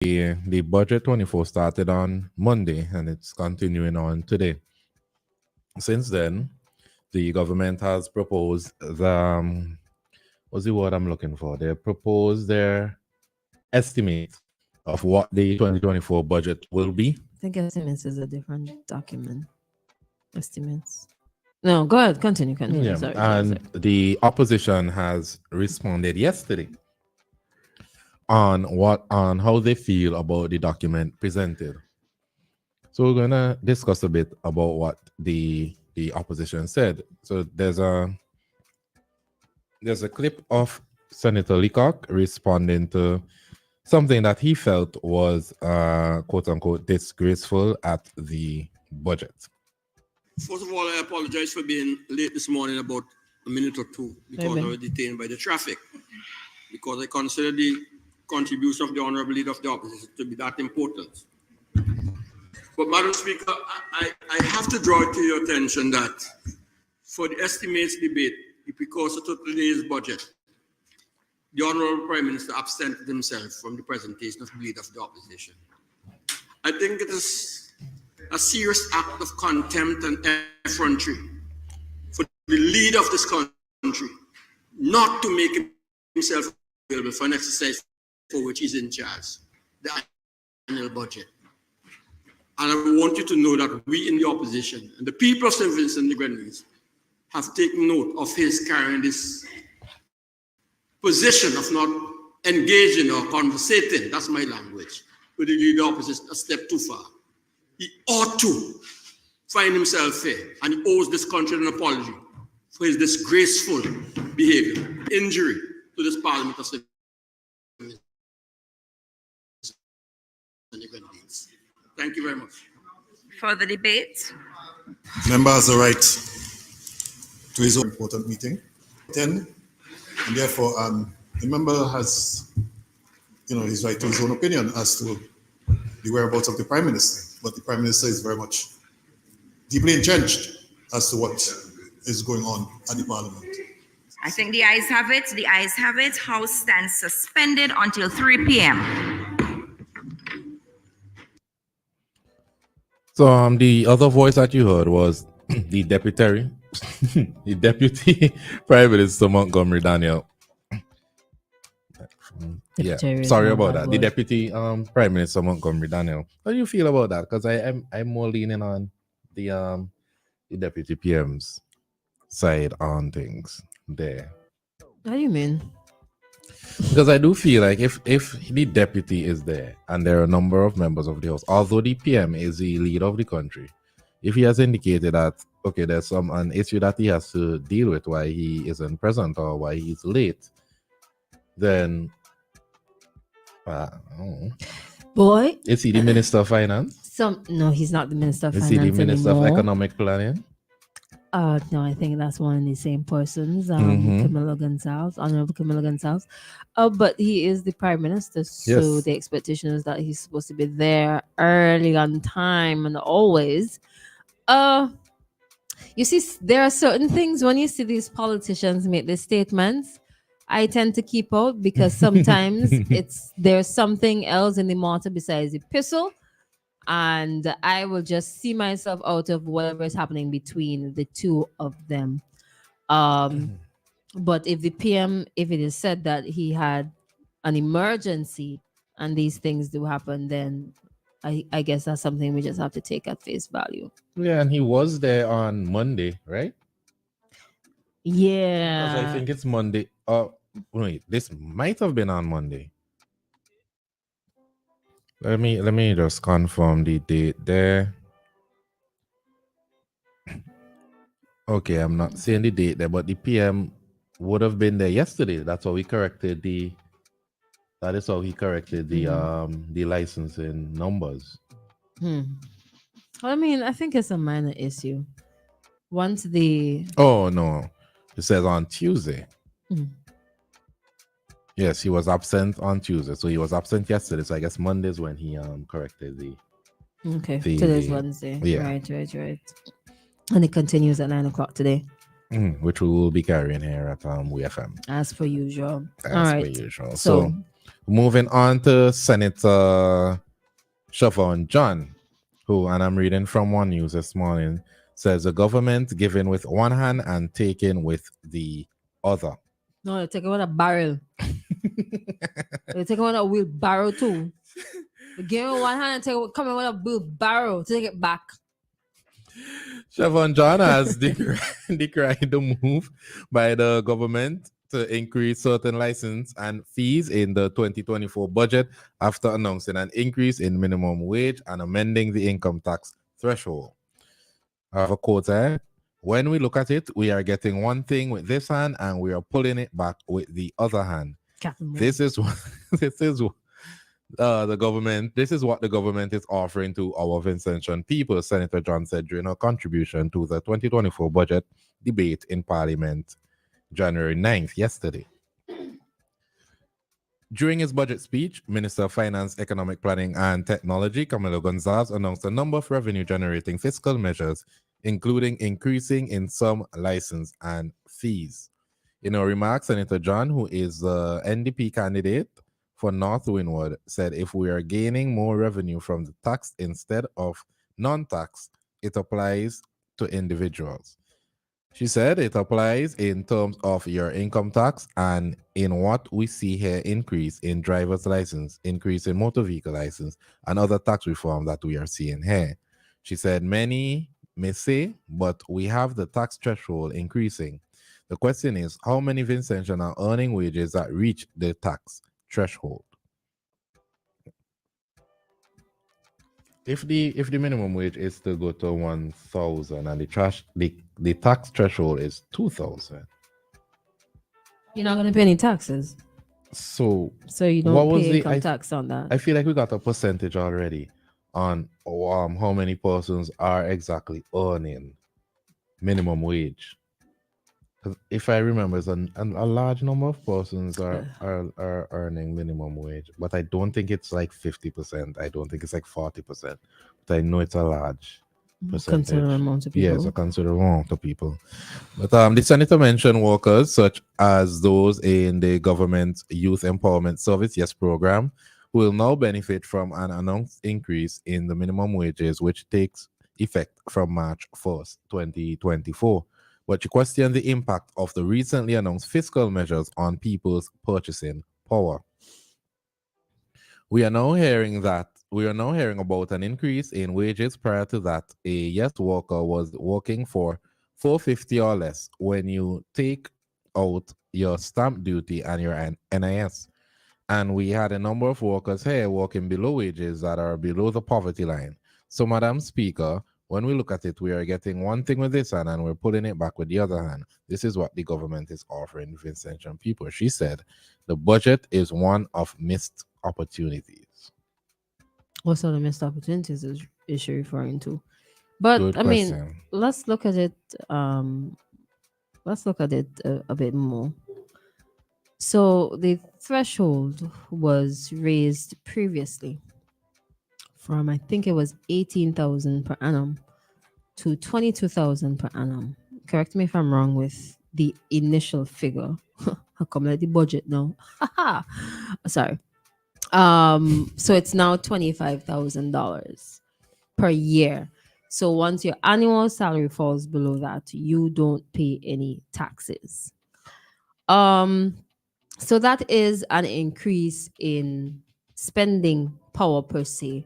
the budget 24 started on Monday and it's continuing on today. Since then, the government has proposed what's the word I'm looking for? They proposed their estimate of what the 2024 budget will be. I think estimates is a different document. Estimates. No, go ahead. Continue. Yeah, Sorry. the opposition has responded yesterday on how they feel about the document presented. So we're gonna discuss a bit about what the opposition said. So there's a clip of Senator Leacock responding to something that he felt was quote unquote disgraceful at the budget. First of all, I apologize for being late this morning about a minute or two because I was detained by the traffic. Because I consider the contribution of the Honorable Leader of the Opposition to be that important. But Madam Speaker, I have to draw to your attention that for the estimates debate, because of today's budget, the Honorable Prime Minister absented himself from the presentation of the Leader of the Opposition. I think it is a serious act of contempt and effrontery for the leader of this country not to make himself available for an exercise for which he's in charge, the annual budget. And I want you to know that we in the opposition and the people of St. Vincent and the Grenadines have taken note of his carrying this position of not engaging or conversating, that's my language, with the leader of the opposition a step too far. He ought to find himself fair, and he owes this country an apology for his disgraceful behavior, injury to this Parliament of St. Vincent and the Grenadines. Thank you very much. For the debate. Member has the right to his own important meeting. 10, and therefore the member has his right to his own opinion as to the whereabouts of the Prime Minister. But the Prime Minister is very much deeply entrenched as to what is going on at the Parliament. I think the ayes have it. The ayes have it. House stands suspended until 3 p.m. So the other voice that you heard was the deputy Prime Minister Montgomery Daniel. Yeah, sorry about that. The Deputy Prime Minister Montgomery Daniel. How do you feel about that? Because I'm more leaning on the Deputy PM's side on things there. What do you mean? Because I do feel like if the deputy is there and there are a number of members of the House, although the PM is the leader of the country, if he has indicated that okay, there's an issue that he has to deal with why he isn't present or why he's late, then boy, is he the Minister of Finance? No, he's not the Minister of Finance. Is he the Minister anymore. of Economic Planning? No, I think that's one of the same persons. Camilla Gonzalez, Honorable Camilla Gonzalez. But he is the Prime Minister, so Yes. the expectation is that he's supposed to be there early on time and always. You see, there are certain things when you see these politicians make these statements, I tend to keep out because sometimes there's something else in the matter besides the epistle, and I will just see myself out of whatever is happening between the two of them. But if the PM, if it is said that he had an emergency and these things do happen, then I guess that's something we just have to take at face value. Yeah, and he was there on Monday, right? Yeah. Because I think it's Monday. Wait, this might have been on Monday. Let me just confirm the date there. Okay, I'm not seeing the date there, but the PM would have been there yesterday. That's how he corrected the licensing numbers. I mean, I think it's a minor issue. Once the Oh no, it says on Tuesday. Yes, he was absent on Tuesday, so he was absent yesterday. So I guess Monday is when he corrected the. Okay, today's Wednesday. Yeah. Right. And it continues at 9:00 today. Which we will be carrying here at WEFM. As per usual. As per usual. So Moving on to Senator Siobhan John, who, and I'm reading from One News this morning, says the government giving with one hand and taking with the other. No, they're taking with a barrel. They're taking with a wheelbarrow too. They give it one hand and coming with a wheelbarrow to take it back. Siobhan John has decried the move by the government to increase certain license and fees in the 2024 budget after announcing an increase in minimum wage and amending the income tax threshold. I have a quote here. When we look at it, we are getting one thing with this hand and we are pulling it back with the other hand. This is what the government. This is what the government is offering to our Vincentian people, Senator John said during her contribution to the 2024 budget debate in Parliament, January 9th, yesterday. During his budget speech, Minister of Finance, Economic Planning and Technology, Camilo Gonzalez, announced a number of revenue-generating fiscal measures, including increasing in some license and fees. In her remarks, Senator John, who is the NDP candidate for North Windward, said if we are gaining more revenue from the tax instead of non-tax, it applies to individuals. She said it applies in terms of your income tax and in what we see here, increase in driver's license, increase in motor vehicle license, and other tax reform that we are seeing here. She said many may say, but we have the tax threshold increasing. The question is, how many Vincentian are earning wages that reach the tax threshold? If the minimum wage is to go to 1,000 and the tax threshold is 2,000, you're not gonna pay any taxes. So you what don't was pay the- income I- tax on that. I feel like we got a percentage already on how many persons are exactly earning minimum wage. 'Cause if I remember, it's a large number of persons are earning minimum wage, but I don't think it's like 50%. I don't think it's like 40%, but I know it's a large percentage. Considerable amount of Yeah, people. it's a considerable amount of people. But the senator mentioned workers such as those in the government Youth Empowerment Service YES program who will now benefit from an announced increase in the minimum wages, which takes effect from March 1st, 2024. But she questioned the impact of the recently announced fiscal measures on people's purchasing power. We are now hearing about an increase in wages. Prior to that, a YES worker was working for $4.50 or less when you take out your stamp duty and your NIS. And we had a number of workers here working below wages that are below the poverty line. So, Madam Speaker, when we look at it, we are getting one thing with this hand and we're pulling it back with the other hand. This is what the government is offering Vincentian people. She said the budget is one of missed opportunities. What sort of missed opportunities is she referring to? But Good I mean, question. let's look at it. Let's look at it a bit more. So the threshold was raised previously from, I think it was 18,000 per annum to 22,000 per annum. Correct me if I'm wrong with the initial figure. How come like the budget now? Sorry. So it's now $25,000 per year. So once your annual salary falls below that, you don't pay any taxes. So that is an increase in spending power per se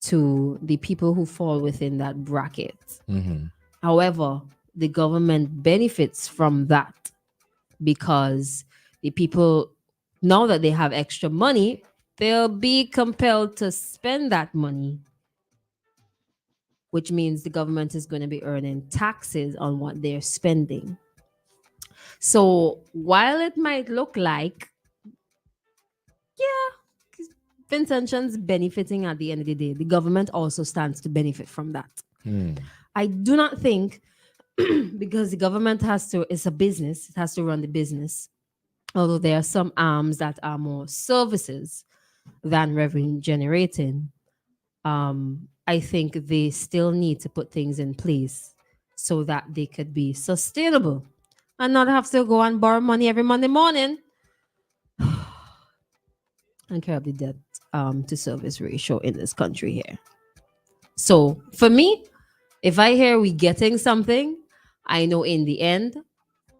to the people who fall within that bracket. Mm-hmm. However, the government benefits from that because the people, now that they have extra money, they'll be compelled to spend that money, which means the government is going to be earning taxes on what they're spending. So while it might look like, Vincentians benefiting at the end of the day, the government also stands to benefit from that. I do not think, because the government it's a business, it has to run the business. Although there are some arms that are more services than revenue generating, I think they still need to put things in place so that they could be sustainable and not have to go and borrow money every Monday morning. and care of the debt to service ratio in this country here. So for me, if I hear we getting something, I know in the end,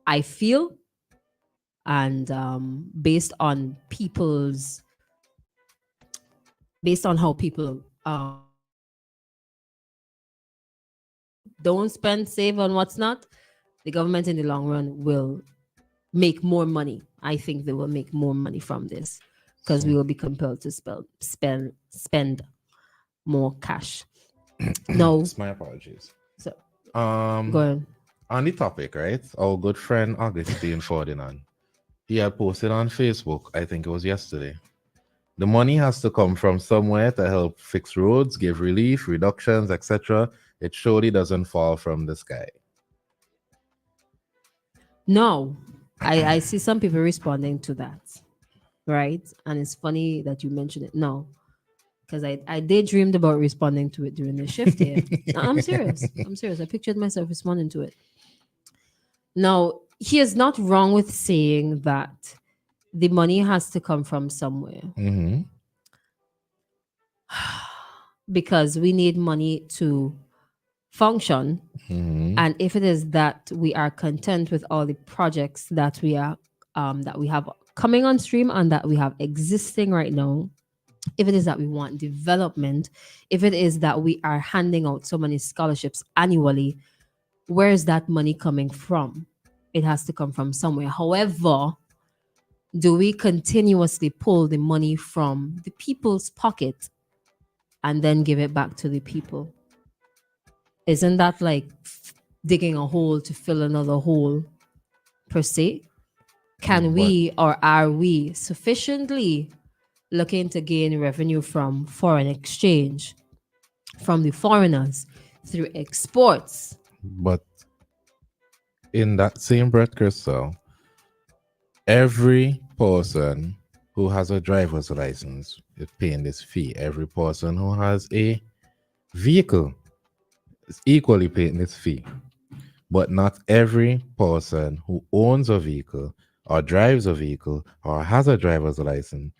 I feel, and based on how people don't spend, save on what's not, the government in the long run will make more money. I think they will make more money from this because we will be compelled to spend more cash. No, My apologies. so go Um, ahead. on the topic, right? Our good friend Augustine Ferdinand, he had posted on Facebook, I think it was yesterday. The money has to come from somewhere to help fix roads, give relief, reductions, etc. It surely doesn't fall from the sky. No, I see some people responding to that, right? And it's funny that you mentioned it. No, because I daydreamed about responding to it during the shift here. I'm serious. I'm serious. I pictured myself responding to it. Now, he is not wrong with saying that the money has to come from somewhere Mm-hmm. because we need money to function. Mm-hmm. And if it is that we are content with all the projects that we have coming on stream and that we have existing right now, if it is that we want development, if it is that we are handing out so many scholarships annually, where is that money coming from? It has to come from somewhere. However, do we continuously pull the money from the people's pocket and then give it back to the people? Isn't that like digging a hole to fill another hole per se? Can we or are we sufficiently looking to gain revenue from foreign exchange, from the foreigners through exports? But in that same breath, Christal, every person who has a driver's license is paying this fee. Every person who has a vehicle is equally paying this fee. But not every person who owns a vehicle or drives a vehicle or has a driver's license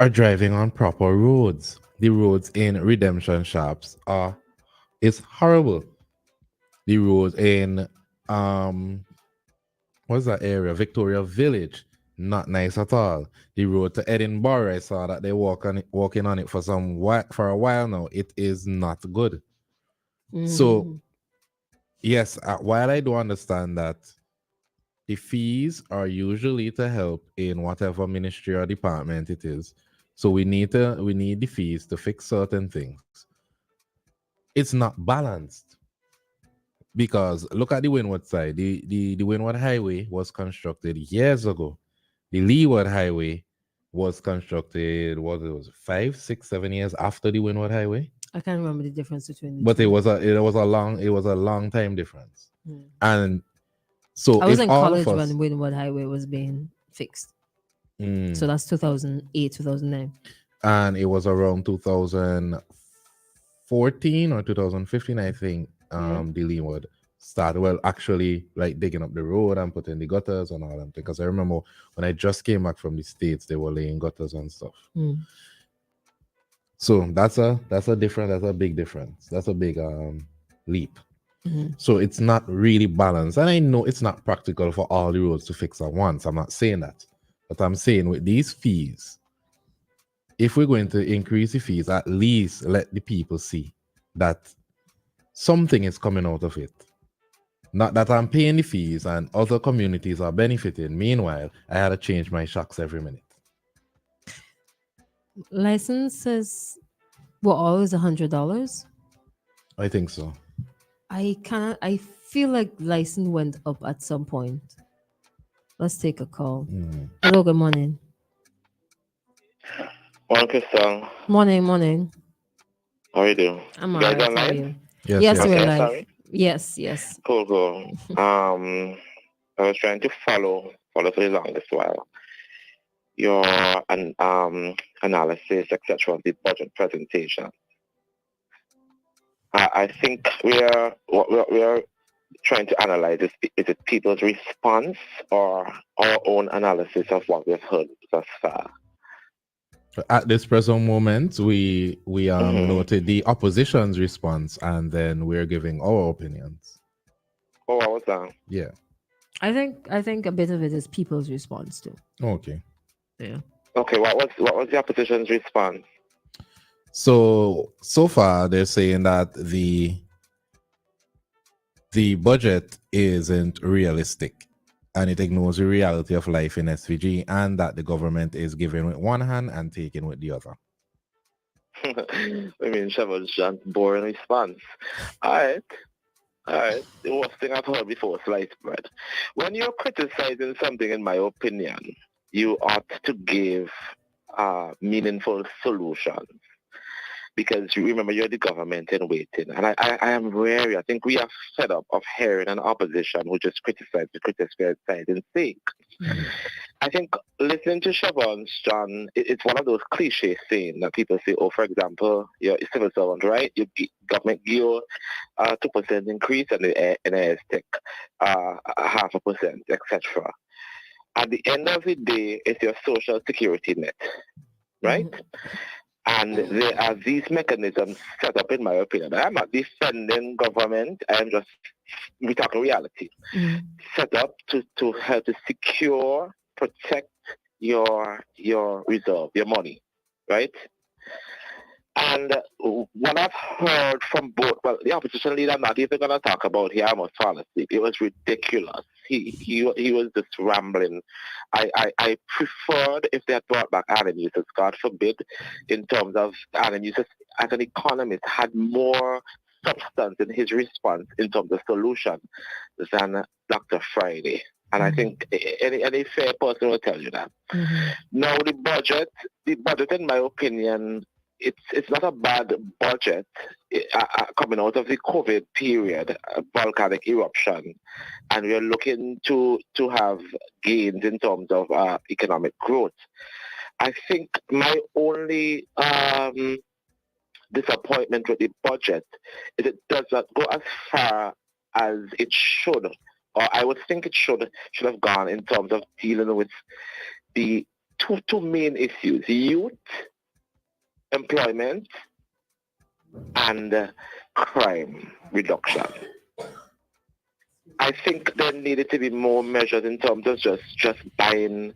are driving on proper roads. The roads in redemption shops it's horrible. The roads in what's that area? Victoria Village, not nice at all. The road to Edinburgh, I saw that they walking on it for for a while now. It is not good. So yes, while I do understand that the fees are usually to help in whatever ministry or department it is, so we need the fees to fix certain things. It's not balanced because look at the Windward side. The Windward Highway was constructed years ago. The Leeward Highway was constructed, what it was 5, 6, 7 years after the Windward Highway. I can't remember the difference between the But two. it was a long time difference. And so I was if in all of college us, when Windward Highway was being fixed. So that's 2008, 2009. and it was around 2014 or 2015, I think, the Leeward started, well, actually, like digging up the road and putting the gutters and all that. Because I remember when I just came back from the States, they were laying gutters and stuff. So that's a big difference. That's a big leap. So it's not really balanced. And I know it's not practical for all the roads to fix at once. I'm not saying that. But I'm saying with these fees, if we're going to increase the fees, at least let the people see that something is coming out of it. Not that I'm paying the fees and other communities are benefiting. Meanwhile, I had to change my shocks every minute. Licenses were always $100. I think so. I feel like license went up at some point. Let's take a call. Hello, good morning. Morning, Christal. Morning. How are you doing? I'm You all guys right. How are online? you? Yes, Yes, yes. we're Okay, live. sorry. Yes. Cool. I was trying to follow for the longest while your analysis, etc., of the budget presentation. I think what we are trying to analyze is it people's response or our own analysis of what we've heard thus far. At this present moment, we Mhm. noted the opposition's response, and then we're giving our opinions. Oh, what was that? Yeah. I think a bit of it is people's response too. Okay. Yeah. Okay, what was the opposition's response? So far they're saying that the budget isn't realistic and it ignores the reality of life in SVG, and that the government is giving with one hand and taking with the other. I mean, Shepard's John's boring response. All right. The worst thing I've heard before, sliced bread. When you're criticizing something, in my opinion, you ought to give meaningful solutions. Because you remember, you're the government in waiting. And I am wary. I think we are fed up of hearing an opposition who just criticize the criticizing sake. I think listening to Siobhan, John, it's one of those cliche saying that people say, oh, for example, you're a civil servant, right? Government give you a 2% increase and the NIS take 0.5%, etc. At the end of the day, it's your social security net, right? And there are these mechanisms set up, in my opinion. I'm not defending government. We're talking reality. Set up to help to secure, protect your reserve, your money, right? And what I've heard from both, well, the opposition leader, I'm not even going to talk about here. I must fall asleep. It was ridiculous. He was just rambling. I preferred if they had brought back Adam Eustace, God forbid, in terms of Adam Eustace as an economist, had more substance in his response in terms of solution than Dr. Friday. And I think any fair person will tell you that. Now, the budget, in my opinion, it's not a bad budget coming out of the COVID period, volcanic eruption, and we're looking to have gains in terms of economic growth. I think my only disappointment with the budget is it does not go as far as it should, or I would think it should have gone in terms of dealing with the two main issues: youth employment and crime reduction. I think there needed to be more measures in terms of just buying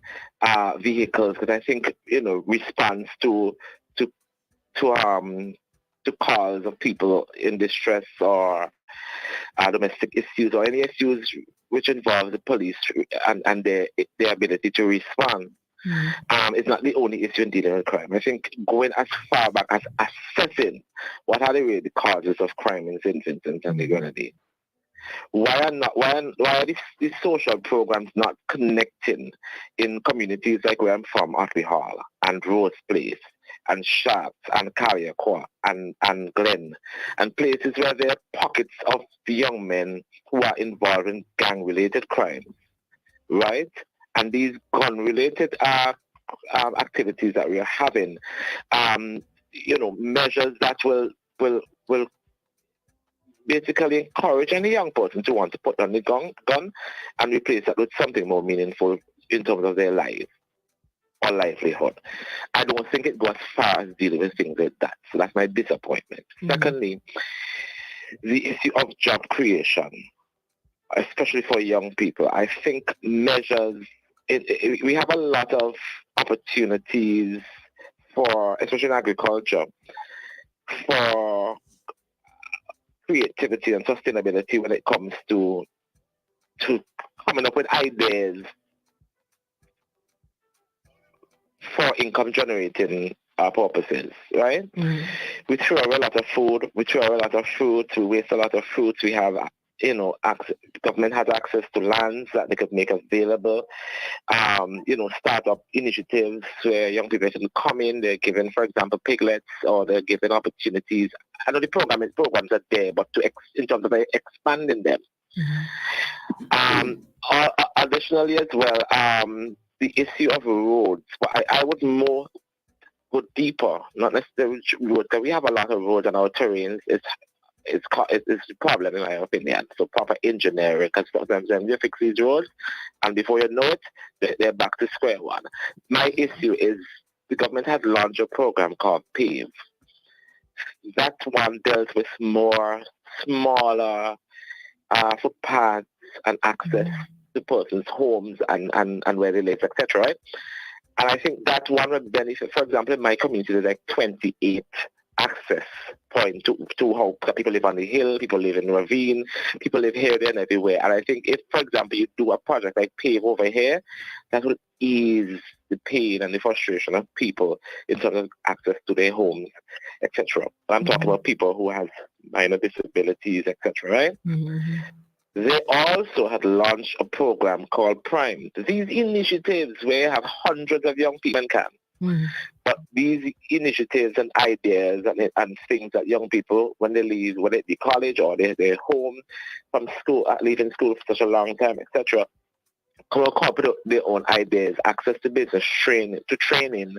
vehicles, because I think response to calls of people in distress or domestic issues or any issues which involve the police and their ability to respond. It's not the only issue in dealing with crime. I think going as far back as assessing what are the causes of crime in St. Vincent and the Grenadines. Why are these social programs not connecting in communities like where I'm from, Otley Hall and Rose Place and Sharps and Carriacou and Glen, and places where there are pockets of the young men who are involved in gang-related crimes, right? And these gun-related activities that we are having, measures that will basically encourage any young person to want to put on the gun and replace that with something more meaningful in terms of their life or livelihood. I don't think it goes as far as dealing with things like that. So that's my disappointment. Secondly, the issue of job creation, especially for young people. I think measures, we have a lot of opportunities for, especially in agriculture, for creativity and sustainability when it comes to coming up with ideas for income generating purposes, right? We throw away a lot of food, we throw away a lot of fruit, we waste a lot of fruits. We have government has access to lands that they could make available. Startup initiatives where young people can come in. They're given, for example, piglets, or they're given opportunities. I know the programs are there, but in terms of expanding them. Additionally, as well, the issue of roads. But I would more go deeper, not necessarily roads, because we have a lot of roads on our terrains. It's a problem, in my opinion. So proper engineering, because sometimes when you fix these roads, and before you know it, they're back to square one. My issue is the government has launched a program called PAVE. That one deals with smaller footpaths and access to persons' homes and where they live, etc. Right? And I think that one would benefit. For example, in my community, there's like 28 access point to how people live on the hill, people live in ravine, people live here, there, and everywhere. And I think if, for example, you do a project like PAVE over here, that will ease the pain and the frustration of people in terms of access to their homes, etc. I'm talking about people who have minor disabilities, etc. Right? They also had launched a program called Prime. These initiatives where you have hundreds of young people in camp. But these initiatives and ideas and things that young people, when they leave, whether it be college or they're home from school, leaving school for such a long time, etc., come up with their own ideas, access to business, training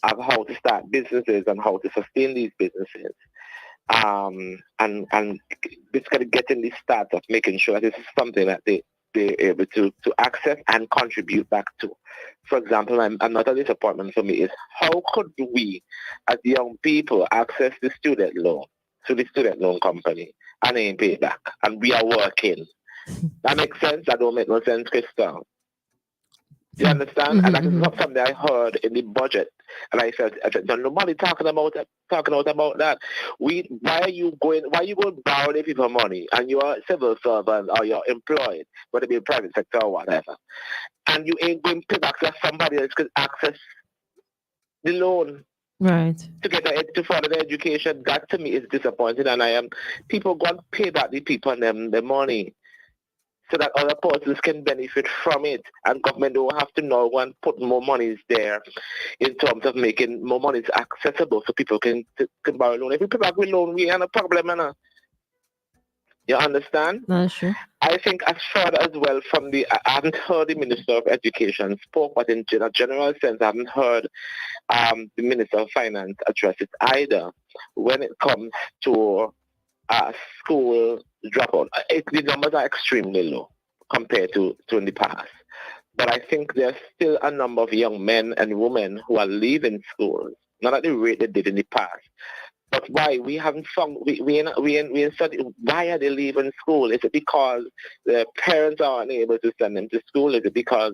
of how to start businesses and how to sustain these businesses. And basically getting the start of making sure that this is something that they're able to access and contribute back to. For example, another disappointment for me is how could we, as young people, access the student loan to the student loan company and ain't pay back, and we are working. That makes sense? That don't make no sense, Christal. You understand? And that is not something I heard in the budget. And I said, nobody talking about that. Why are you going borrow the people money and you're a civil servant or you're employed, whether it be private sector or whatever, and you ain't going to pay back to somebody else could access the loan. Right. To get to further their education. That to me is disappointing, and people go and pay back the people and them the money, so that other persons can benefit from it, and government don't have to now go and put more monies there in terms of making more monies accessible so people can borrow loan. If we pay back with loan, we have a problem, you You understand? That's true. I think as far as well from I haven't heard the Minister of Education spoke, but in a general sense, I haven't heard the Minister of Finance address it either when it comes to school dropout. The numbers are extremely low compared to in the past. But I think there's still a number of young men and women who are leaving schools, not at the rate they did in the past. But why? We haven't found, we studied, why are they leaving school? Is it because the parents are unable to send them to school? Is it because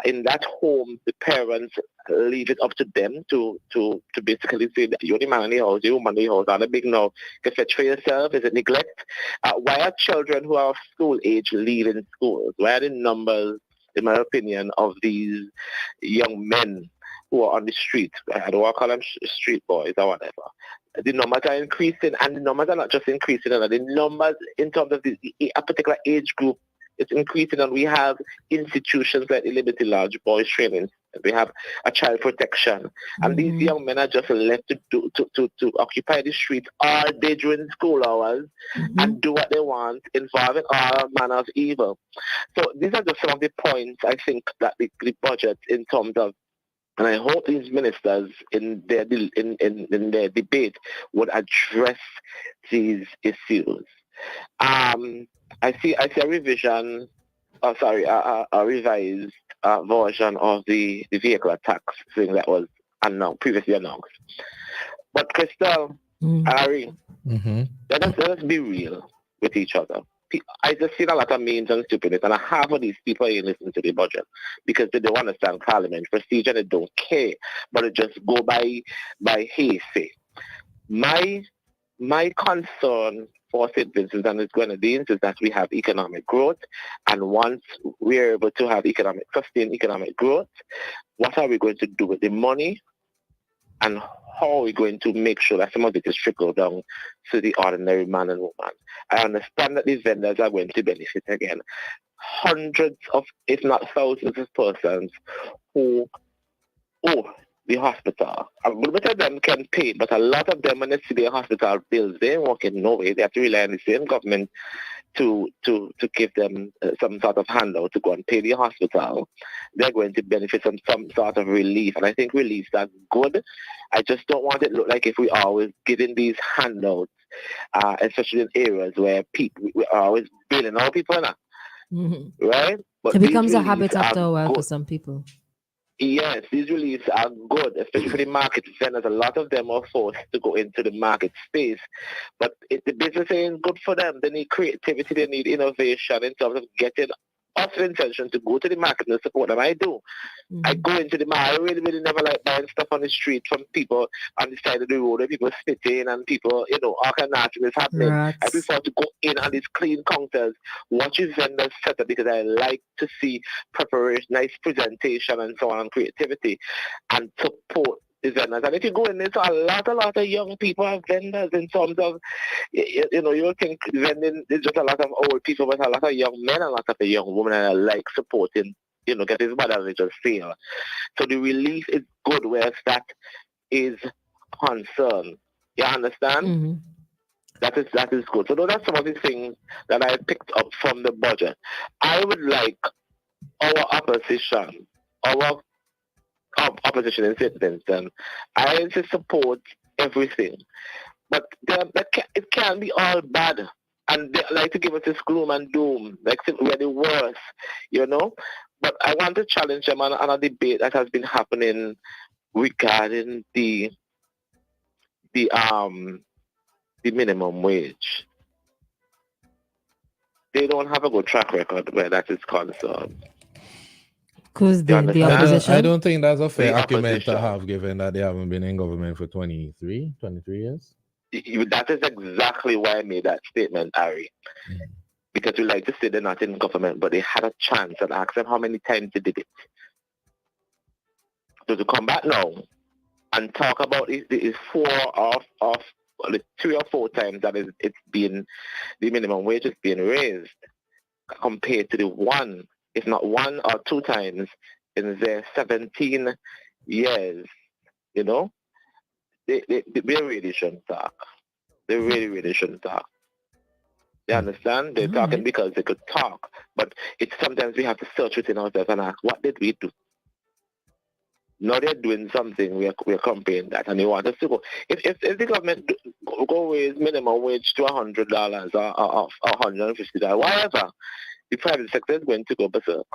in that home, the parents leave it up to them to basically say that you're the man in the house, you're the woman in the house, and a big no, you fetch for yourself? Is it neglect? Why are children who are of school age leaving schools? Why are the numbers, in my opinion, of these young men who are on the street, I don't want to call them street boys or whatever, the numbers are increasing, and the numbers are not just increasing, the numbers in terms of a particular age group, it's increasing, and we have institutions like the Liberty Lodge Boys Training, we have a child protection, and these young men are just left to occupy the streets all day during school hours and do what they want, involving all manner of evil. So these are just some of the points I think that the budget in terms of, and I hope these ministers in their debate would address these issues. I see a revision, a revised version of the vehicle tax thing that was previously announced. But Christal, Harry, let us be real with each other. I just see a lot of memes and stupidity, and half of these people ain't listening to the budget because they don't understand parliament procedure, they don't care, but it just go by hearsay. My concern for St. Vincent and its Grenadines is that we have economic growth, and once we're able to have sustained economic growth, what are we going to do with the money? And how are we going to make sure that some of it is trickled down to the ordinary man and woman? I understand that these vendors are going to benefit again. Hundreds of, if not thousands of persons who owe the hospital. A little bit of them can pay, but a lot of them, when they see their hospital bills, they ain't working no way. They have to rely on the same government to give them some sort of handout to go and pay the hospital. They're going to benefit from some sort of relief, and I think reliefs are good. I just don't want it to look like if we are always giving these handouts, especially in areas where we are always bailing our people now, right? But it becomes a habit after a while for some people. Yes, these reliefs are good, especially for the market vendors. A lot of them are forced to go into the market space, but the business ain't good for them. They need creativity, they need innovation in terms of getting us the intention to go to the market and support them. I do. I go into the market. I really, really never like buying stuff on the street from people on the side of the road, where people spitting and people, all kind of things happening. I Rats. prefer to go in on these clean counters, watch his vendors set up, because I like to see preparation, nice presentation and so on, and creativity, and support the vendors. And if you go in, there's a lot of young people are vendors in terms of, you think vending is just a lot of old people, but a lot of young men and a lot of young women, and I like supporting, get his mother and just feel. So the relief is good, whereas that is concern. You understand? Mm-hmm. That is good. So those are some of the things that I picked up from the budget. I would like our opposition in Sydney, I to support everything, but it can't be all bad. And they like to give us this gloom and doom, like we're the worst, But I want to challenge them on a debate that has been happening regarding the minimum wage. They don't have a good track record where that is concerned. Because the understand? opposition. I don't think that's a fair The argument to opposition. have, given that they haven't been in government for 23 years. That is exactly why I made that statement, Ari. Because we like to say they're not in government, but they had a chance, and ask them how many times they did it. So to come back now and talk about it is 3 or 4 times that it's been, the minimum wage is being raised compared to the one, if not 1 or 2 times in their 17 years, they really shouldn't talk. They really shouldn't talk. You understand? They're talking because they could talk, but it's sometimes we have to search within ourselves and ask, what did we do? Now they're doing something, we're comparing that, and they want us to go. If the government go raise minimum wage to $100 or $150, whatever, the private sector is going to go berserk.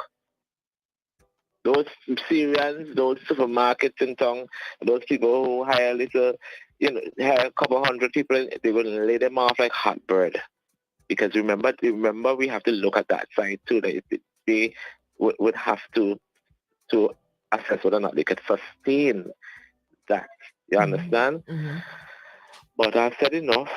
Those Syrians, those supermarkets in town, those people who hire hire a couple hundred people, they're going to lay them off like hot bread. Because remember, we have to look at that side too. That they would have to assess whether or not they could sustain that. You understand? Mm-hmm. But I've said enough.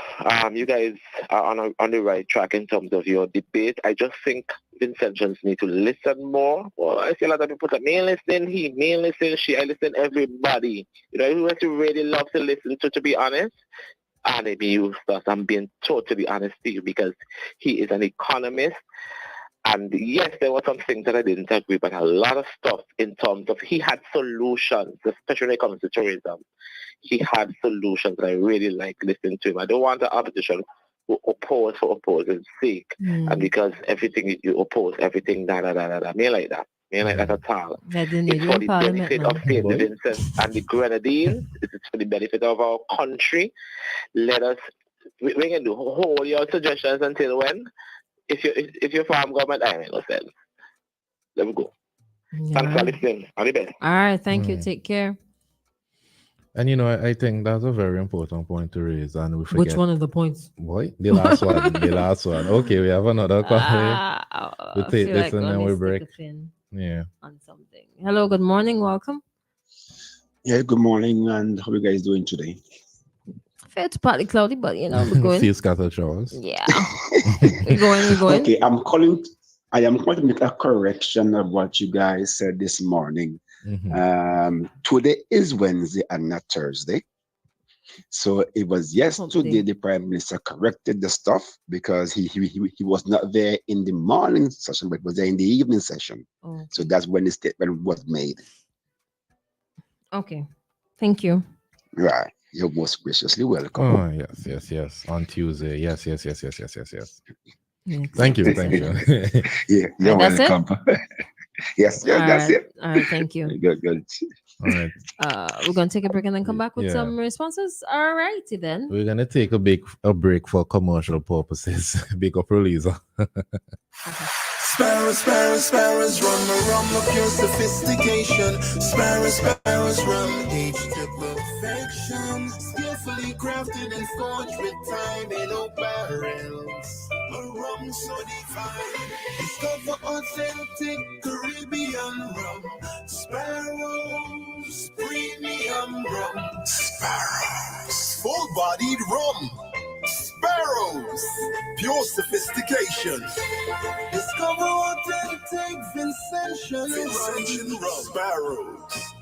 You guys are on the right track in terms of your debate. I just think Vincentians need to listen more. Well, I see a lot of people that me listen, me listen, she, I listen everybody. Who has to really love to listen to be honest. And it be useless. I'm being totally honest to you, because he is an economist. And yes, there were some things that I didn't agree, but a lot of stuff in terms of he had solutions, especially when it comes to tourism. He had solutions. I really like listening to him. I don't want the opposition who oppose for opposing's sake. And because everything you oppose, everything Me like that. Me like that at all. It's for the benefit of St. Vincent and the Grenadines. It's for the benefit of our country. Let us, we can do hold your suggestions until when? If you farm government, I ain't no sense. Let me go. Thanks for listening. All the best. All right, thank you. Take care. And I think that's a very important point to raise, and we forget. Which one of the points? Boy, the last one. The last one. Okay, we have another call. We take this and then we break. Yeah. On something. Hello, good morning, welcome. Yeah, good morning, and how are you guys doing today? Fair to partly cloudy, but we're going. Few scattered showers. Yeah. We're going. Okay, I am going to make a correction of what you guys said this morning. Today is Wednesday and not Thursday. So it was yesterday the Prime Minister corrected the stuff, because he was not there in the morning session, but was there in the evening session. So that's when the statement was made. Okay. Thank you. Right. You're most graciously welcome. Oh, yes. On Tuesday. Yes. Thank you. Yeah, you're welcome. Yes, that's it. All right, thank you. Good. All right. We're gonna take a break and then come back with some responses. All righty then. We're gonna take a break for commercial purposes. Big up releaser. Sparrows, rum of your sophistication. Sparrows, rum, aged to perfection. Skillfully crafted and forged with time in oak barrels. A rum so divine. Discover authentic Caribbean rum. Sparrows, premium rum. Sparrows, full-bodied rum. Sparrows, pure sophistication. Discover authentic Vincentian rum. Sparrows,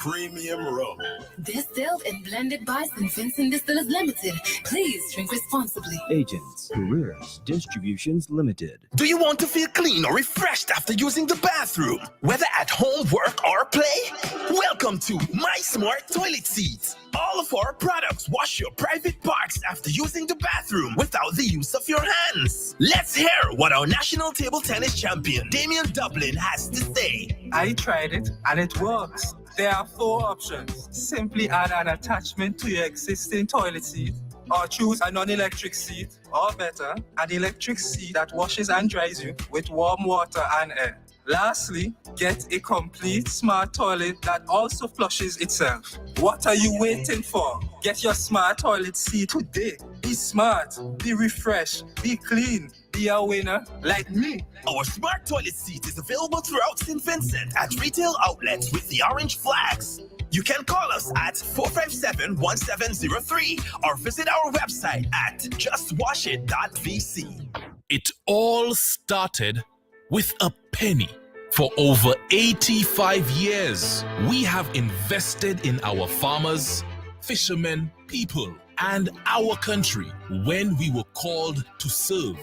premium rum. Distilled and blended by St. Vincent Distillers Limited. Please drink responsibly. Agents, Careers, Distributions Limited. Do you want to feel clean or refreshed after using the bathroom? Whether at home, work, or play? Welcome to My Smart Toilet Seats. All of our products wash your private parts after using the bathroom without the use of your hands. Let's hear what our national table tennis champion, Damian Dublin, has to say. I tried it and it works. There are 4 options. Simply add an attachment to your existing toilet seat, or choose a non-electric seat, or better, an electric seat that washes and dries you with warm water and air. Lastly, get a complete smart toilet that also flushes itself. What are you waiting for? Get your smart toilet seat today. Be smart, be refreshed, be clean, be a winner like me. Our smart toilet seat is available throughout St. Vincent at retail outlets with the orange flags. You can call us at 457-1703 or visit our website at justwashit.vc. It all started with a penny. For over 85 years, we have invested in our farmers, fishermen, people, and our country. When we were called to serve,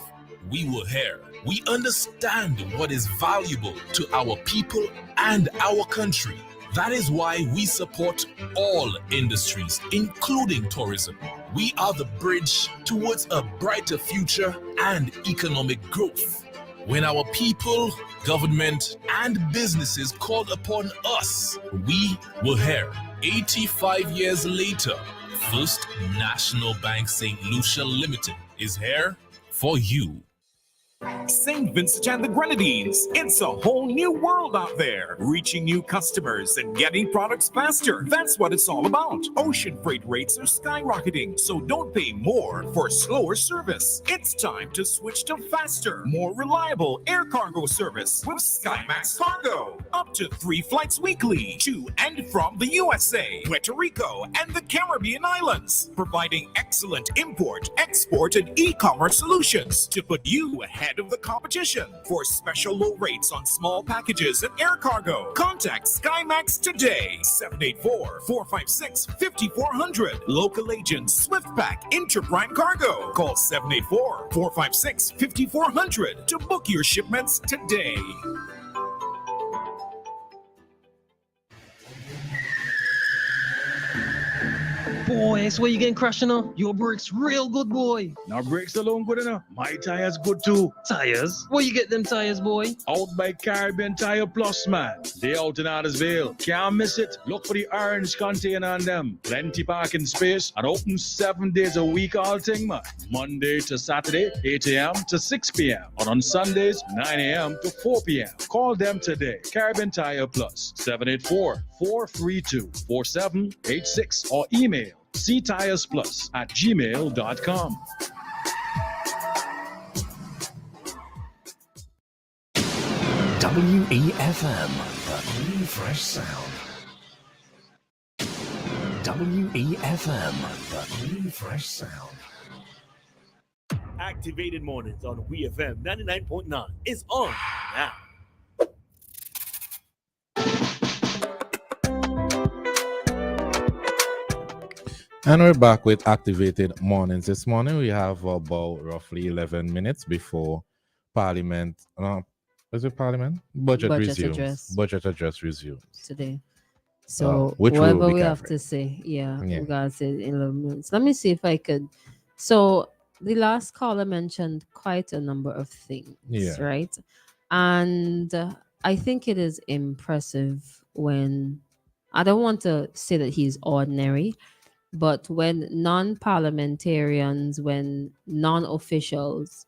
we were here. We understand what is valuable to our people and our country. That is why we support all industries, including tourism. We are the bridge towards a brighter future and economic growth. When our people, government, and businesses called upon us, we were here. 85 years later, First National Bank St. Lucia Limited is here for you. St. Vincent and the Grenadines. It's a whole new world out there, reaching new customers and getting products faster. That's what it's all about. Ocean freight rates are skyrocketing, so don't pay more for slower service. It's time to switch to faster, more reliable air cargo service with SkyMax Cargo. Up to 3 flights weekly to and from the USA, Puerto Rico, and the Caribbean islands, providing excellent import, export, and e-commerce solutions to put you ahead of the competition. For special low rates on small packages and air cargo, contact SkyMax today. 784-456-5400. Local agents SwiftPack Interprime Cargo. Call 784-456-5400 to book your shipments today. Boy, that's where you getting crushed now. Your brakes real good, boy. Now brakes alone good enough. My tires good too. Tires? Where you get them tires, boy? Out by Caribbean Tire Plus, man. They out in Addersville. Can't miss it. Look for the orange container on them. Plenty parking space and open 7 days a week all thing, man. Monday to Saturday, 8 a.m. to 6 p.m. And on Sundays, 9 a.m. to 4 p.m. Call them today. Caribbean Tire Plus, 784-432-4786 or email ctiresplus@gmail.com. WEFM, the new fresh sound. WEFM, the new fresh sound. Activated Mornings on WEFM 99.9 is on now. And we're back with Activated Mornings. This morning we have about roughly 11 minutes before Parliament. Is it Parliament? Budget resumes. Address. Budget address resumes Today. So which whatever we we have to say, we gotta say it in 11 minutes. Let me see if I could. So the last caller mentioned quite a number of things, right? And I think it is impressive when, I don't want to say that he's ordinary, but when non-parliamentarians, when non-officials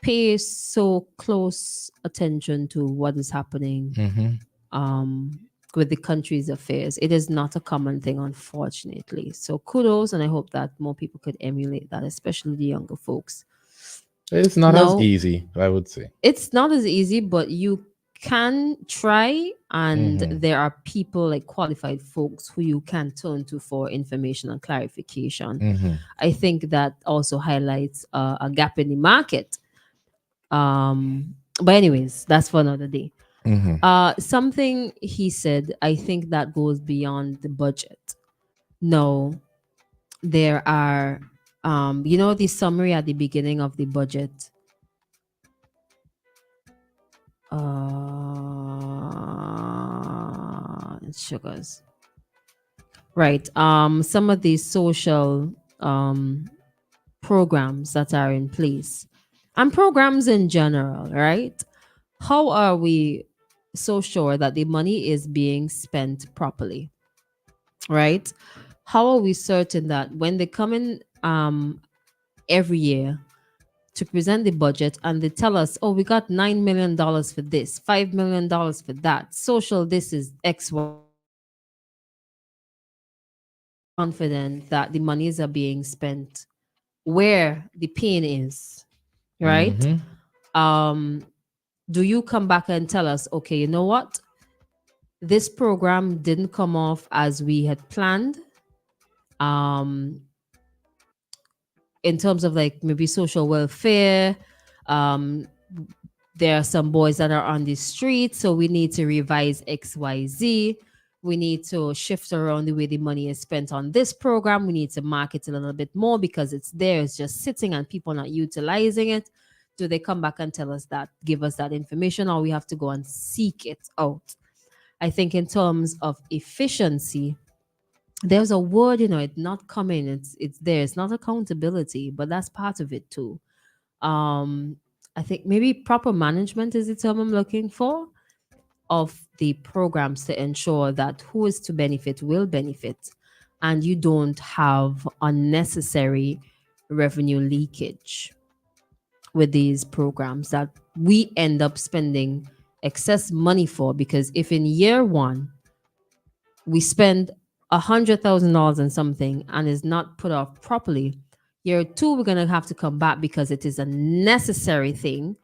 pay so close attention to what is happening with the country's affairs. It is not a common thing, unfortunately. So kudos, and I hope that more people could emulate that, especially the younger folks. It's not as easy, I would say. It's not as easy, but you can try, and there are people like qualified folks who you can turn to for information and clarification. I think that also highlights a gap in the market. But anyways, that's for another day. Something he said, I think that goes beyond the budget. No, there are, the summary at the beginning of the budget. Sugars. Right. Some of these social programs that are in place and programs in general, right? How are we so sure that the money is being spent properly? Right? How are we certain that when they come in every year to present the budget and they tell us, oh, we got $9 million for this, $5 million for that, social, this is X, Y, confident that the monies are being spent where the pain is, right? Do you come back and tell us, okay, you know what? This program didn't come off as we had planned. In terms of like maybe social welfare, there are some boys that are on the street, so we need to revise XYZ. We need to shift around the way the money is spent on this program. We need to market it a little bit more because it's there, it's just sitting and people not utilizing it. Do they come back and tell us that, give us that information, or we have to go and seek it out? I think in terms of efficiency, there's a word, it's not coming, it's there. It's not accountability, but that's part of it too. I think maybe proper management is the term I'm looking for, of the programs to ensure that who is to benefit will benefit, and you don't have unnecessary revenue leakage with these programs that we end up spending excess money for. Because if in year one we spend $100,000 on something and is not put off properly, year two we're gonna have to come back because it is a necessary thing.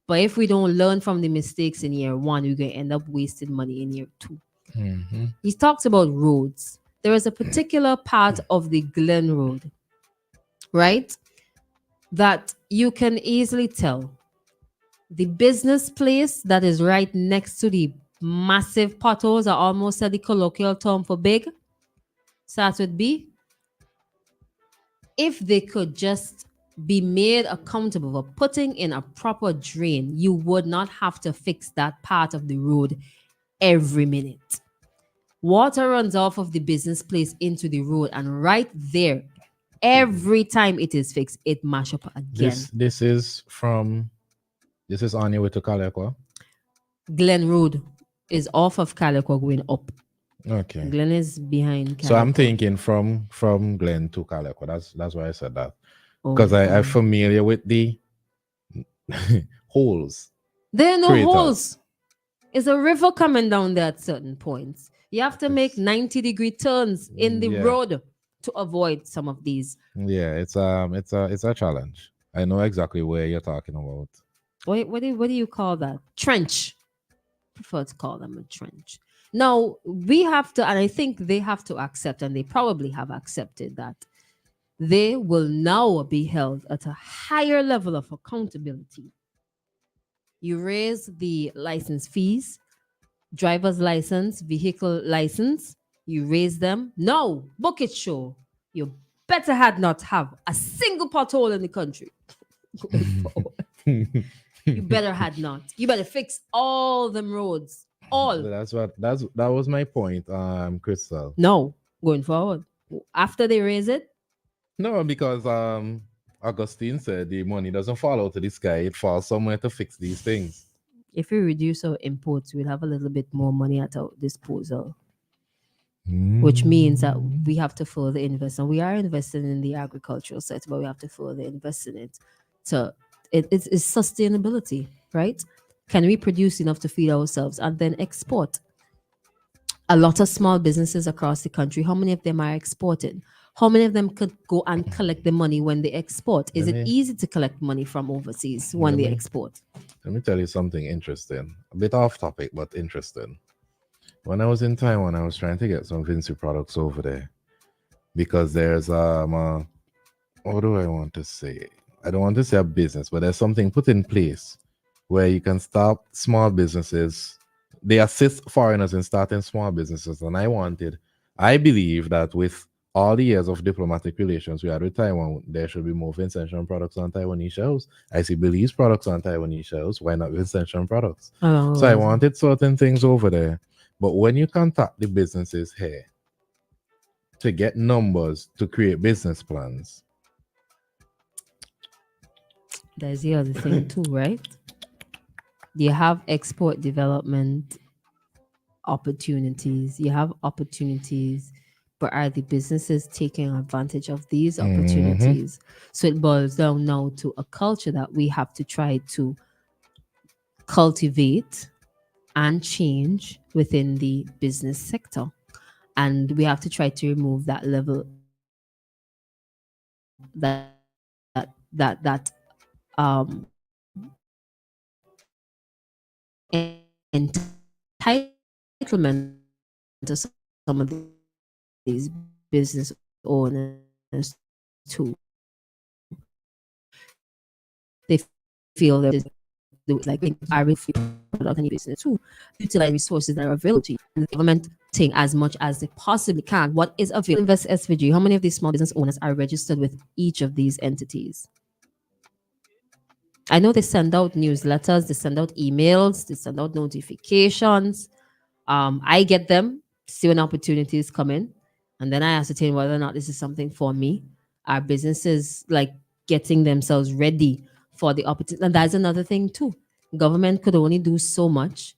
But if we don't learn from the mistakes in year one, we're going to end up wasting money in year two. He talks about roads. There is a particular part of the Glen Road, right, that you can easily tell. The business place that is right next to the massive potholes, are almost at the colloquial term for big, starts with B. If they could just be made accountable for putting in a proper drain, you would not have to fix that part of the road every minute. Water runs off of the business place into the road, and right there, every time it is fixed, it mash up again. This is on your way to Calico? Glen Road is off of Calico going up. Okay. Glen is behind Calico. So I'm thinking from Glen to Calico. That's why I said that. Because I'm familiar with the holes. There are no Craters. holes. It's a river coming down there at certain points. You have to make 90-degree turns in the road to avoid some of these. Yeah, it's a challenge. I know exactly where you're talking about. What do you call that? Trench. I prefer to call them a trench. Now we have to, and I think they have to accept, and they probably have accepted, that they will now be held at a higher level of accountability. You raise the license fees, driver's license, vehicle license, you raise them. No, bucket show. You better had not have a single pothole in the country. You better had not. You better fix all them roads. All. That was my point, Christal. No, going forward. After they raise it? No, because Augustine said the money doesn't fall out of the sky, it falls somewhere to fix these things. If we reduce our imports, we'll have a little bit more money at our disposal. Which means that we have to further invest. And we are investing in the agricultural sector, but we have to further invest in it to It's sustainability, right? Can we produce enough to feed ourselves and then export? A lot of small businesses across the country, how many of them are exporting? How many of them could go and collect the money when they export? Is it easy to collect money from overseas when they export? Let me tell you something interesting. A bit off topic, but interesting. When I was in Taiwan, I was trying to get some Vinci products over there because there's what do I want to say? I don't want to say a business, but there's something put in place where you can start small businesses. They assist foreigners in starting small businesses. And I believe that with all the years of diplomatic relations we had with Taiwan, there should be more Vincentian products on Taiwanese shelves. I see Belize products on Taiwanese shelves. Why not Vincentian products? Oh, so I wanted certain things over there. But when you contact the businesses here to get numbers to create business plans, there's the other thing too, right? You have export development opportunities. You have opportunities, but are the businesses taking advantage of these opportunities? So it boils down now to a culture that we have to try to cultivate and change within the business sector. And we have to try to remove that level that entitlement to some of these business owners too. They feel that like I will product any business to utilize resources that are available to you. And the government take as much as they possibly can. What is available? Invest SVG. How many of these small business owners are registered with each of these entities? I know they send out newsletters, they send out emails, they send out notifications. I get them to see when opportunities come in, and then I ascertain whether or not this is something for me. Our businesses like getting themselves ready for the opportunity, and that's another thing too. Government could only do so much.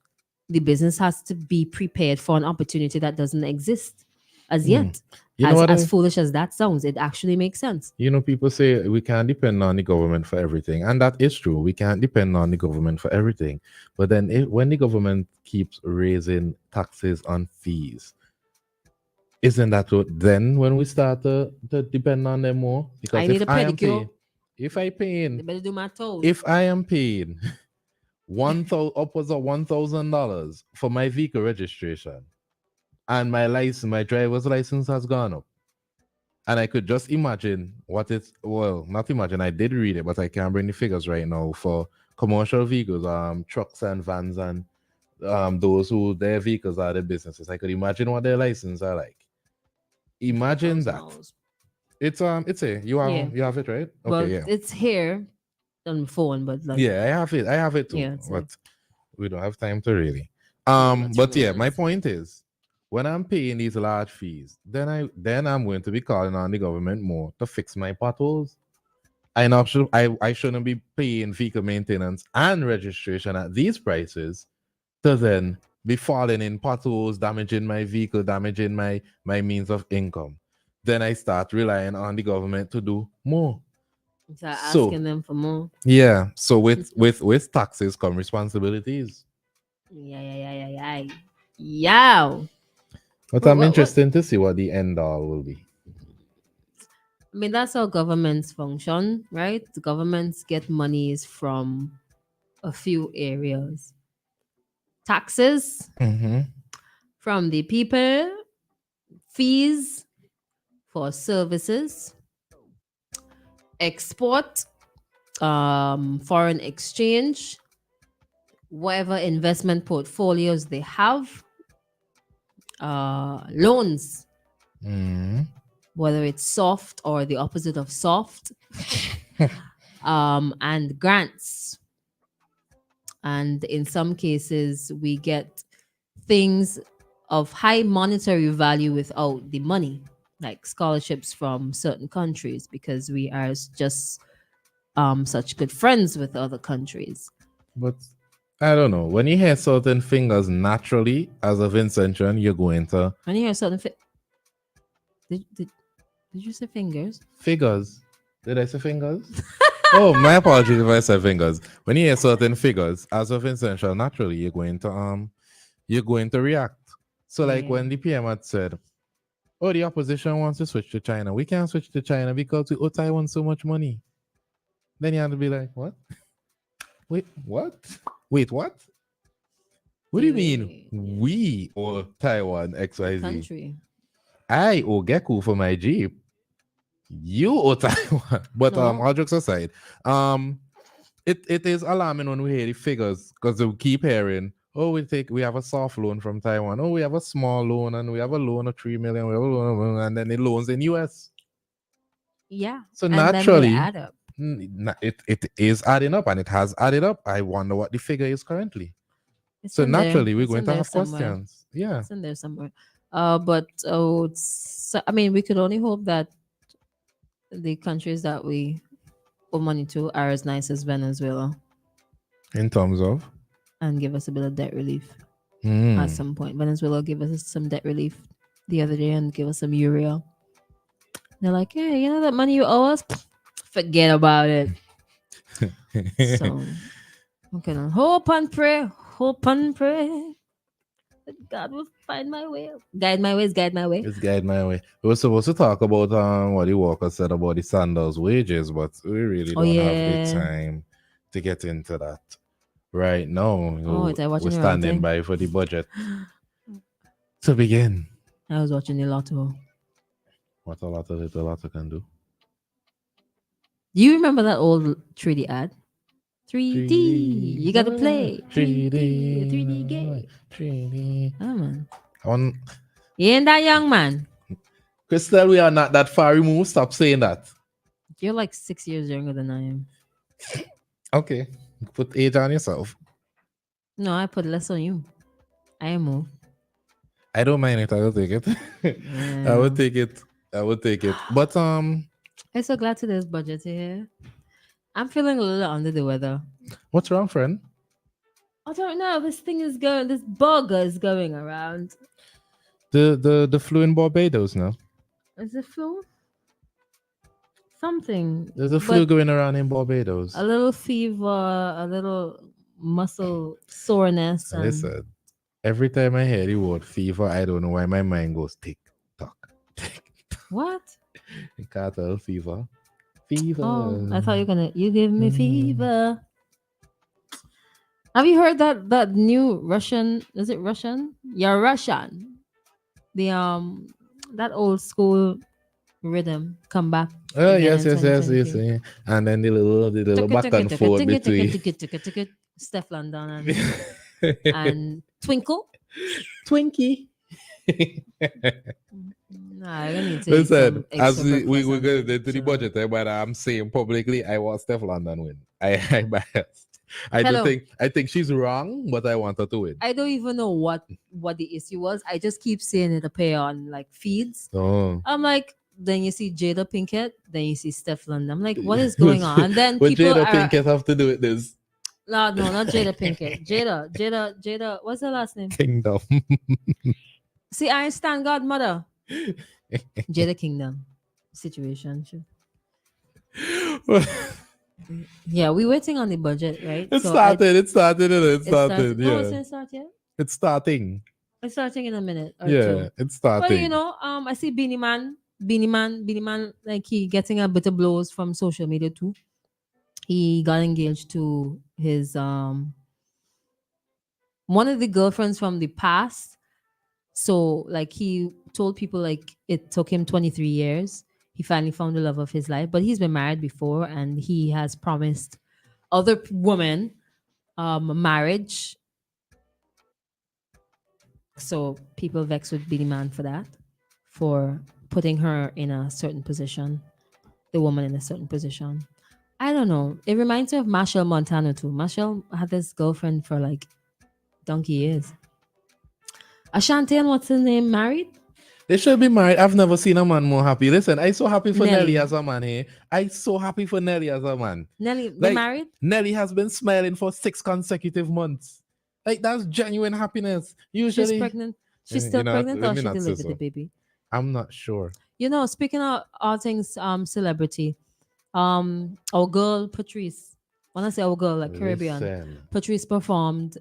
The business has to be prepared for an opportunity that doesn't exist as yet. As foolish as that sounds, it actually makes sense. People say we can't depend on the government for everything. And that is true. We can't depend on the government for everything. But then when the government keeps raising taxes on fees, isn't that what then when we start to depend on them more? Because I need a pedicure. If I am paying upwards of $1,000 for my vehicle registration, and my driver's license has gone up. And I could just imagine not imagine, I did read it, but I can't bring the figures right now for commercial vehicles, trucks and vans and those who their vehicles are their businesses. I could imagine what their licenses are like. Imagine that. It's you have it, right? Okay, it's here on the phone, but like I have it too. Yeah, but we don't have time to really. But yeah, my point is, when I'm paying these large fees, then I'm going to be calling on the government more to fix my potholes. I shouldn't be paying vehicle maintenance and registration at these prices to then be falling in potholes, damaging my vehicle, damaging my means of income. Then I start relying on the government to do more. Asking them for more. Yeah. So with taxes come responsibilities. Yeah. But I'm interested to see what the end all will be. I mean, that's how governments function, right? The governments get monies from a few areas. Taxes from the people, fees for services, export, foreign exchange, whatever investment portfolios they have, loans, whether it's soft or the opposite of soft, and grants. And in some cases, we get things of high monetary value without the money, like scholarships from certain countries, because we are just such good friends with other countries. But I don't know. When you hear certain fingers naturally as a Vincentian, you're going to. When you hear certain did you say fingers? Figures. Did I say fingers? Oh, my apologies if I said fingers. When you hear certain figures, as of essential, naturally you're going to react. So like when the PM had said, "Oh, the opposition wants to switch to China. We can't switch to China because we owe Taiwan so much money." Then you have to be like, "What? Wait, what? Wait, what? What do you mean we owe Taiwan XYZ? Country. I owe Geku for my Jeep. You owe Taiwan." But No. all jokes aside, it is alarming when we hear the figures because we keep hearing, "Oh, we have a soft loan from Taiwan. Oh, we have a small loan, and we have a loan of 3 million, we have a loan, and then it loans in US." Yeah. So and then they naturally, add up. it is adding up, and it has added up. I wonder what the figure is currently. It's So in there. naturally, we're It's going in to there have somewhere. questions. Yeah. It's in there somewhere. I mean, we could only hope that the countries that we owe money to are as nice as Venezuela In terms of, and give us a bit of debt relief Hmm. at some point. Venezuela gave us some debt relief the other day and give us some urea. They're like, "Hey, you know that money you owe us? Forget about it." So, okay, now hope and pray that God will find my way. Guide my ways, guide my way. It's guide my way. We were supposed to talk about what the worker said about the Sandals wages, but we really Oh, don't have yeah. the time to get into that right now. Oh, wait, I watching We're the standing thing. by for the budget to begin. I was watching the lotto. What a lot of little lotto can do. You remember that old 3D ad? 3D. You gotta play. 3D. 3D game. 3D. Oh, man. On You ain't that young, man. Christal, we are not that far removed. Stop saying that. You're like 6 years younger than I am. Okay. Put age on yourself. No, I put less on you. I am more. I don't mind it. I will take it. I would take it. I would take it. But I'm so glad today's budget here. I'm feeling a little under the weather. what's wrong, friend? I don't know. This bug is going around. The flu in Barbados now. Is it flu? Something. There's a flu But going around in Barbados. a little fever, a little muscle soreness. And Listen, every time I hear the word fever, I don't know why my mind goes tick tock. what? Cartel fever. Fever. Oh, I thought you give me fever. Have you heard that new Russian? Is it Russian? Yeah, Russian. The that old school rhythm come back. Oh again yes, in yes, yes, yes, 2023. yeah. And then the little back and forth between Steph London and Twinkle. Twinkie. Nah, I need to eat Listen, some as extra we breakfast go and into the budget, but I'm saying publicly, I want Steph London win. I biased. Hello. I think she's wrong, but I want her to win. I don't even know what the issue was. I just keep seeing it appear on like feeds. Oh. I'm like, then you see Jada Pinkett, then you see Steph London. I'm like, what is going on? And then What people Jada are Pinkett have to do with this? no, not Jada Pinkett. Jada. What's her last name? Kingdom. See, I stand godmother. Jada Kingdom situation. Yeah, we're waiting on the budget, right? It started. It started. Oh, Yeah. it's not start yet? It's starting. It's starting in a minute or Yeah, two. it's starting. Well, you know, I see Beanie Man, like he getting a bit of blows from social media too. He got engaged to his one of the girlfriends from the past. So like he told people like it took him 23 years. He finally found the love of his life, but he's been married before and he has promised other women marriage. So people vex with Beanie Man for that, for putting her in a certain position, the woman in a certain position. I don't know. It reminds me of Machel Montano too. Machel had this girlfriend for like donkey years. Ashanti and what's her name married? They should be married. I've never seen a man more happy. Listen, I'm so happy for Nelly. Nelly as a man here. I'm so happy for Nelly as a man. Nelly, they married? Nelly has been smiling for 6 consecutive months. Like, that's genuine happiness. Usually, She's pregnant. She's still pregnant or she delivered the baby? I'm not sure. You know, speaking of all things celebrity, Our girl Patrice. When I say our girl, like Caribbean, Listen. Patrice performed.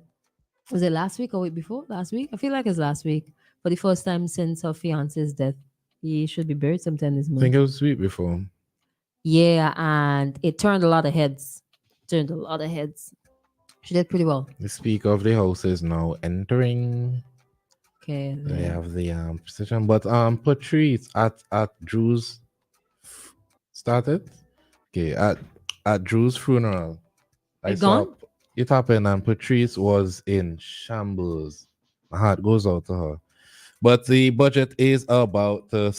Was it last week or week before? Last week? I feel like it's last week. For the first time since her fiance's death. He should be buried sometime this I month. think it was week before. Yeah, and it turned a lot of heads. Turned a lot of heads. She did pretty well. The Speaker of the House is now entering. Okay. They yeah. have the position, but Patrice at Drew's started. Okay, at Drew's funeral, I It saw gone? it happened, and Patrice was in shambles. My heart goes out to her. But the budget is about to